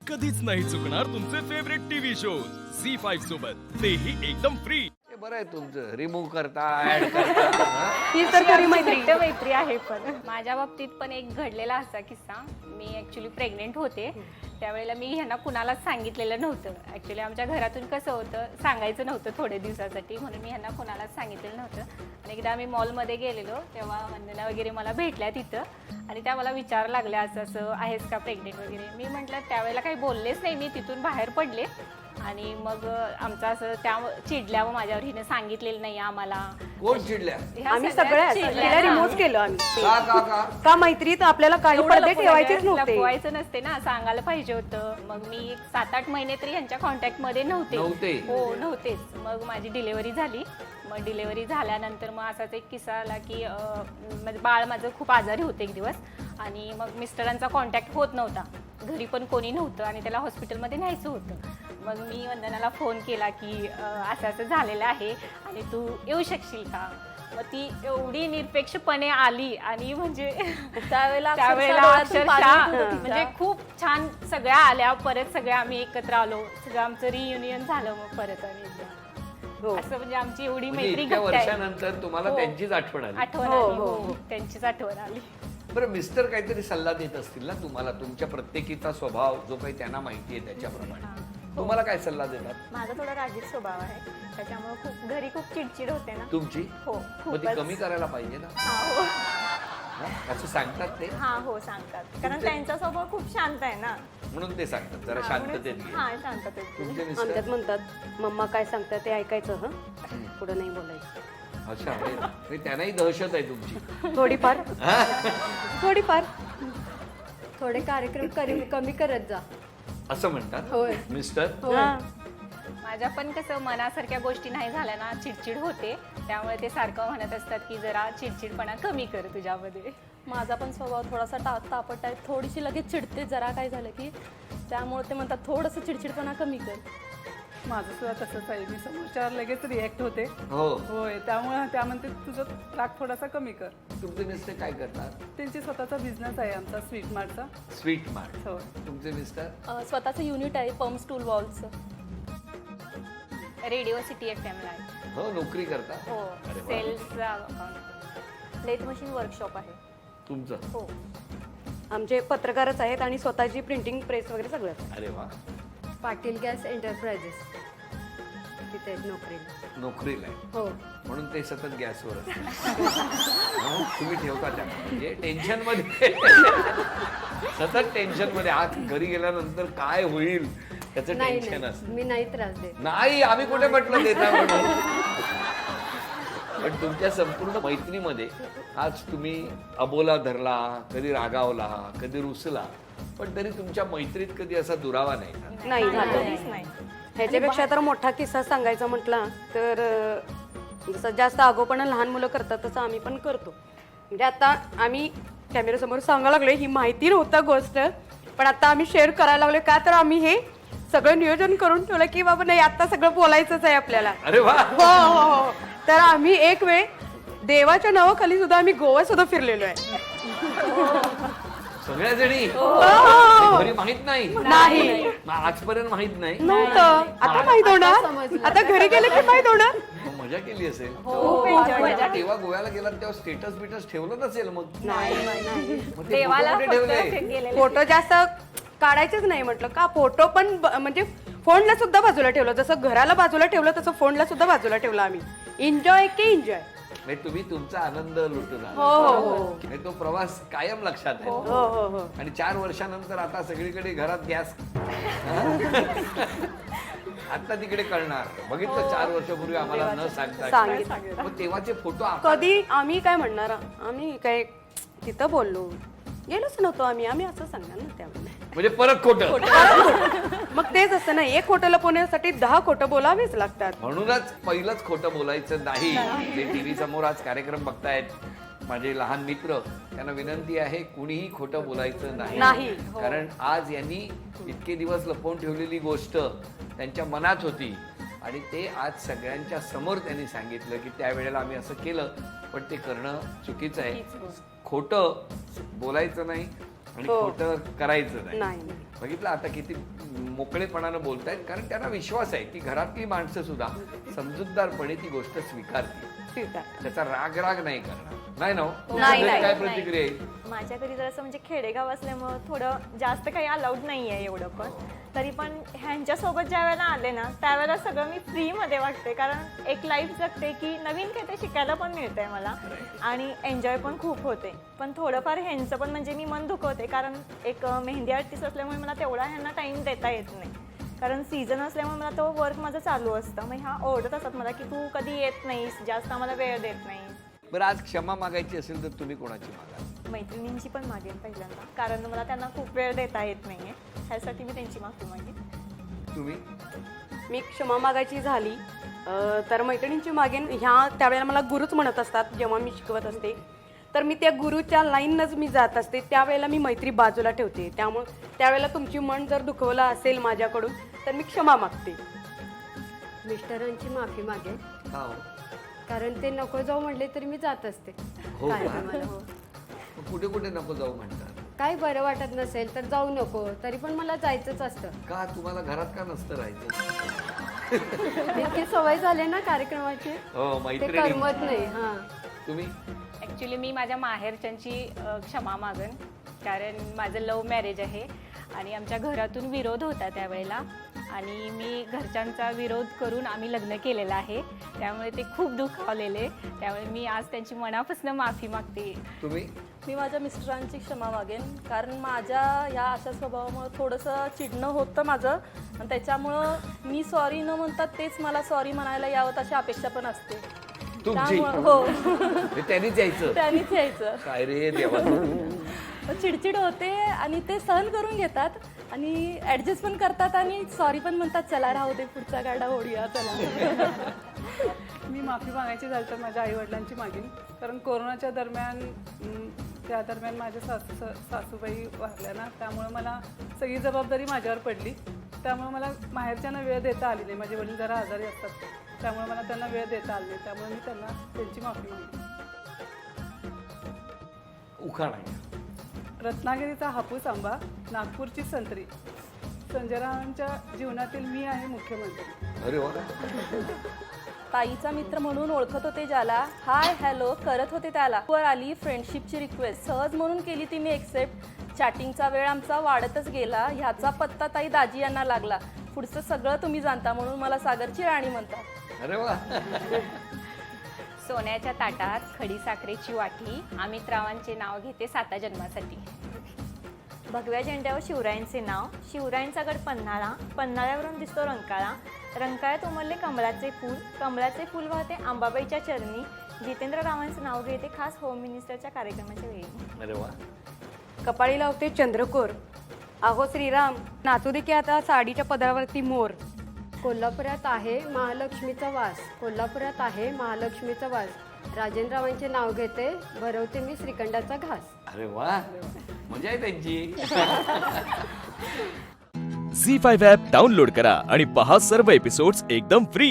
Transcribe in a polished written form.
कधीच नाही चुकणार तुमचे फेवरेट टीव्ही शोज झी5 सोबत, तेही एकदम फ्री. हे बरं आहे तुमचं, रिमूव्ह करता ऍड करता हा? ही तर खरी मैत्री. मैत्री आहे. पण माझ्या बाबतीत पण एक घडलेला असा किस्सा. मी ऍक्च्युली प्रेग्नेंट होते त्यावेळेला मी ह्यांना कुणालाच सांगितलेलं नव्हतं. ऍक्च्युली आमच्या घरातून कसं होतं, सांगायचं नव्हतं थोडे दिवसासाठी, म्हणून मी ह्यांना कुणालाच सांगितलेलं नव्हतं. आणि एकदा आम्ही मॉलमध्ये गेलेलो तेव्हा वंदना वगैरे मला भेटल्या तिथं आणि त्या मला विचारायला लागल्या असं असं आहेस का प्रेग्नेंट वगैरे. मी म्हटलं त्यावेळेला काही बोललेच नाही, मी तिथून बाहेर पडले. आणि मग आमचं असं त्या चिडल्या व माझ्यावर हिने सांगितलेलं नाही आम्हाला. कोण चिडल्या? आम्ही सगळ्या तिला रिमूव्ह केलं आम्ही. का का का का मैत्रीत आपल्याला काही पडदे ठेवायचेच नव्हते. लपवायचं नसते ना, सांगायला पाहिजे होतं. मग मी 7-8 महिने तरी यांच्या कॉन्टॅक्ट मध्ये नव्हते. हो नव्हतेच. मग माझी डिलेव्हरी झाली. मग डिलेव्हरी झाल्यानंतर मग असाच एक किस्सा आला की बाळ माझं खूप आजारी होतं एक दिवस आणि मग मिस्टरांचा कॉन्टॅक्ट होत नव्हता, घरी पण कोणी नव्हतं आणि त्याला हॉस्पिटलमध्ये न्यायचं होतं. मग मी वंदनाला फोन केला की असं असं झालेलं आहे आणि तू येऊ शकशील का. मग ती एवढी निरपेक्षपणे आली आणि म्हणजे त्यावेळेला अक्षरशः म्हणजे खूप छान सगळ्या आल्या. परत सगळ्या आम्ही एकत्र आलो, सगळं आमचं रियुनियन झालं. मग परत आणि असं म्हणजे आमची एवढी मैत्री इतक्या वर्षानंतर तुम्हाला त्यांचीच आठवण आली. त्यांचीच आठवण आली. बरं, मिस्टर काहीतरी सल्ला देत असतील ना तुम्हाला, तुमच्या प्रत्येकीचा स्वभाव जो काही त्यांना माहिती आहे त्याच्याप्रमाणे तुम्हाला काय सल्ला देतात? माझा थोडा रागीट स्वभाव आहे, त्याच्यामुळे खूप घरी खूप चिडचिड होते ना तुमची. हो मग ती कमी करायला पाहिजे ना. असं सांगतात ते. हो सांगतात, कारण त्यांचा स्वभाव खूप शांत आहे ना, म्हणून ते सांगतात जरा शांततेत घे. शांततेत. तुमचे आमच्यात मिस्टर म्हणतात मम्मा काय सांगतात ते ऐकायचं, पुढे नाही बोलायचं. अच्छा, म्हणजे त्यांनाही दहशत आहे तुमची थोडीफार थोडीफार. थोडे कार्यक्रम कमी करत जा असं म्हणतात मिस्टर. माझ्या पण कसं मनासारख्या गोष्टी नाही झाल्या ना चिडचिड होते, त्यामुळे ते सारखं म्हणत असतात की जरा चिडचिडपणा कमी कर तुझ्यामध्ये. माझा पण स्वभाव थोडासा तापट आहे, थोडीशी लगेच चिडते जरा काय झालं की, त्यामुळे ते म्हणतात थोडंसं चिडचिडपणा कमी कर. माझं सुद्धा तसंच आहे, मी समोरच्यावर लगेच रिॲक्ट होते. होय, त्यामुळे त्या म्हणते तुझं राग थोडासा कमी कर. तुमचे मिस्टर काय करतात? त्यांची स्वतःचा बिझनेस आहे आमचा स्वीट मार्टचा. Sweet mart. हो. तुमचे मिस्टर स्वतःचं युनिट आहे पम्प स्टूल वॉल्सचं. रेडिओ सिटी FM ला हो, नोकरी करता. हो, अरे वा. सेल्स लेथ मशीन वर्कशॉप आहे तुमचं. हो. आमचे पत्रकारच आहेत आणि स्वतःची प्रिंटिंग प्रेस वगैरे सगळं. अरे वा. पाटील गॅस एंटरप्राइजेस तिथे आहेत नोकरीला. नोकरीला आहे हो. म्हणून ते सतत गॅसवर तुम्ही ठेवता त्या म्हणजे टेन्शन मध्ये सतत टेन्शन मध्ये. आज घरी गेल्यानंतर काय होईल त्याचं टेन्शन असतं. मी नाही त्रास देत. नाही, आम्ही कुठे म्हटलं देता म्हणून. पण तुमच्या संपूर्ण मैत्रीमध्ये आज तुम्ही अबोला धरला, कधी रागावला, कधी रुसला, पण तरी तुमच्या मैत्रीत कधी असा दुरावा नाही झालं. ह्याच्यापेक्षा तर मोठा किस्सा सांगायचा म्हटला तर जसं जास्त आगोपणा लहान मुलं करतात तसं आम्ही पण करतो. म्हणजे आता आम्ही कॅमेऱ्यासमोर सांगायला लागलोय, ही माहिती नव्हतं गोष्ट, पण आता आम्ही शेअर करायला लागलोय का तर आम्ही हे सगळं नियोजन करून ठेवलं की बाबा नाही आता सगळं बोलायचंच आहे आपल्याला. अरे वा. हो. तर आम्ही एक वेळ देवाच्या नावाखाली सुद्धा आम्ही गोवा सुद्धा फिरलेलो आहे. सगळ्या जणी. घरी माहित नाही. आजपर्यंत माहित नाही नव्हतं. आता माहित होणार, आता घरी गेले की माहित होणार. मजा केली असेल. तेव्हा गोव्याला गेलात तेव्हा स्टेटस बिटस ठेवलं नसेल. मग मग ते देवाला photo कुठे ठेवले? फोटो जास्त काढायचेच नाही म्हटलं का. फोटो पण म्हणजे फोनला सुद्धा बाजूला ठेवलं, जसं घराला बाजूला ठेवलं तसं फोनला सुद्धा बाजूला ठेवलं आम्ही. एन्जॉय की एन्जॉय. म्हणजे तुम्ही तुमचा आनंद लुटून हो. तो प्रवास कायम लक्षात आहे. हो. आणि 4 वर्षानंतर आता सगळीकडे घरात गॅस आता तिकडे कळणार. बघितलं 4 वर्षापूर्वी आम्हाला न सांगता मग तेव्हाचे फोटो कधी आम्ही काय म्हणणार, आम्ही काय तिथं बोललो गेलोच नव्हतो आम्ही असं सांगणार ना त्यामुळे. म्हणजे परत खोटं. मग तेच असतं ना, एक खोटं लपवण्यासाठी 10 खोटं बोलावेच लागतात. म्हणूनच पहिलंच खोटं बोलायचं नाही. ते टीव्ही समोर आज कार्यक्रम बघतायत माझे लहान मित्र, त्यांना विनंती आहे कुणीही खोटं बोलायचं नाही. कारण आज यांनी इतके दिवस लपवून ठेवलेली गोष्ट त्यांच्या मनात होती आणि ते आज सगळ्यांच्या समोर त्यांनी सांगितलं की त्यावेळेला आम्ही असं केलं, पण ते करणं चुकीचं आहे. खोटं बोलायचं नाही. आणि हो. खोटं करायचं नाही. नाही नाही. बघितलं आता किती मोकळेपणानं बोलतायत, कारण त्यांना विश्वास आहे की घरातली माणसं सुद्धा समजूतदारपणे ती गोष्ट स्वीकारतील, ठीक आहे. त्याचा राग नाही करणार. नाही ना हो? नाही, तुमच्या घरी काय नाही. प्रतिक्रिया येईल? माझ्या घरी जर असं म्हणजे खेडेगाव असल्यामुळं थोडं जास्त काही अलाउड नाही आहे एवढं, पण तरी पण ह्यांच्यासोबत ज्या वेळेला आले ना त्यावेळेला सगळं मी फ्रीमध्ये वाटते, कारण एक लाईफ जगते की नवीन काहीतरी शिकायला पण मिळतंय मला आणि एन्जॉय पण खूप होते. पण थोडंफार ह्यांचं पण म्हणजे मी मन दुखवते, कारण एक मेहंदी आर्टिस्ट असल्यामुळे मला तेवढा ह्यांना टाईम देता येत नाही, कारण सीझन असल्यामुळे मला तो वर्क माझं चालू असतं. मग ह्या ओरडत असतात मला की तू कधी येत नाहीस, जास्त आम्हाला वेळ देत नाहीस. बरं, आज क्षमा मागायची असेल तर तुम्ही कोणाची मागा? मैत्रिणींची पण मागेन पहिल्यांदा, कारण मला त्यांना खूप वेळ देता येत नाहीये, ह्यासाठी मी त्यांची माफी मागेन. तुम्ही? मी क्षमा मागायची झाली तर मैत्रिणींची मागेन. ह्या त्यावेळेला मला गुरुच म्हणत असतात जेव्हा मी शिकवत असते, तर मी त्या गुरुच्या लाईनच मी जात असते. त्यावेळेला मी मैत्री बाजूला ठेवते. त्यामुळे त्यावेळेला तुमची मन जर दुखवलं असेल माझ्याकडून तर मी क्षमा मागते. मिस्टरांची माफी मागे, का हो? कारण ते नको जाऊ म्हणले तरी मी जात असते. हो का? कार्यक्रमाला, हो. मग कुठे कुठे नको जाऊ म्हणतात? काही बरं वाटत नसेल तर जाऊ नको, तरी पण मला जायचंच असतं. का तुम्हाला घरात का नसतं राहायचं? इतकी सवय झाली ना कार्यक्रमाची, हो, ते मैत्रिणी. करमत नाही. हा, तुम्ही? ॲक्च्युली मी माझ्या माहेरच्यांची क्षमा मागन, कारण माझं लव्ह मॅरेज आहे आणि आमच्या घरातून विरोध होता त्यावेळेला, आणि मी घरच्यांचा विरोध करून आम्ही लग्न केलेलं आहे, त्यामुळे ते खूप दुखावलेले. त्यामुळे मी आज त्यांची मनापासून माफी मागते. तुम्ही? मी माझ्या मिस्टरांची क्षमा मागेन, कारण माझ्या ह्या अशा स्वभावामुळे थोडंसं चिडणं होतं माझं, आणि त्याच्यामुळं मी सॉरी न म्हणतात तेच मला सॉरी म्हणायला यावं अशी अपेक्षा पण असते. तुमची? त्यामुळं हो, हे त्यांनीच यायचं? त्यांनीच यायचं. काय रे देवा. चिडचिड होते आणि ते सहन करून घेतात आणि ॲडजस्ट पण करतात आणि सॉरी पण म्हणतात, चला राहू दे, पुढचा गाडा ओढूया चला. मी माफी मागायची झाली तर माझ्या आईवडिलांची मागेन, कारण कोरोनाच्या दरम्यान त्या दरम्यान माझ्या सासूबाई वारल्या ना, त्यामुळे मला सगळी जबाबदारी माझ्यावर पडली. त्यामुळे मला माहेरच्यांना वेळ देता आली नाही. माझे वडील जरा आजारी असतात, त्यामुळे मला त्यांना वेळ देता आली नाही. त्यामुळे मी त्यांची माफी मागते. उखाणा. रत्नागिरीचा हापूस आंबा, नागपूरची संत्री, संजयरावांच्या जीवनातील मी आहे मुख्यमंत्री. अरे वा. ताईचा मित्र म्हणून ओळखत होते ज्याला, हाय हॅलो करत होते त्याला, वर आली फ्रेंडशिपची रिक्वेस्ट, सहज म्हणून केली ती मी एक्सेप्ट. चॅटिंगचा वेळ आमचा वाढतच गेला, ह्याचा पत्ता ताई दाजी यांना लागला. पुढचं सगळं तुम्ही जाणता म्हणून मला सागरची राणी म्हणतात. अरे वा. सोन्याच्या ताटात खडी साखरेची वाटी, अमित रावांचे नाव घेते 7 जन्मासाठी. भगव्या झेंड्यावर शिवरायांचे नाव, शिवरायांचा गड पन्हाळा, पन्हाळ्यावरून दिसतो रंकाळा, रंकाळ्यात उमलले कमळाचे फूल, कमळाचे फूल वाहते अंबाबाईच्या चरणी. जितेंद्र रावांचं नाव घेते खास होम मिनिस्टरच्या कार्यक्रमाच्या वेळी. अरे वा. कपाळी लावते चंद्रकोर, अहो श्रीराम नाचू दे की आता साडीच्या पदरावरती मोर. कोल्हापुरात आहे महालक्ष्मीचा वास, कोल्हापुरात आहे महालक्ष्मीचा वास, राजेंद्ररावांचे नाव घेते, भरवते मी श्रीखंडाचा घास. अरे वा, मजा आहे त्यांची. झी5 ॲप डाउनलोड करा आणि पहा सर्व एपिसोड्स एकदम फ्री.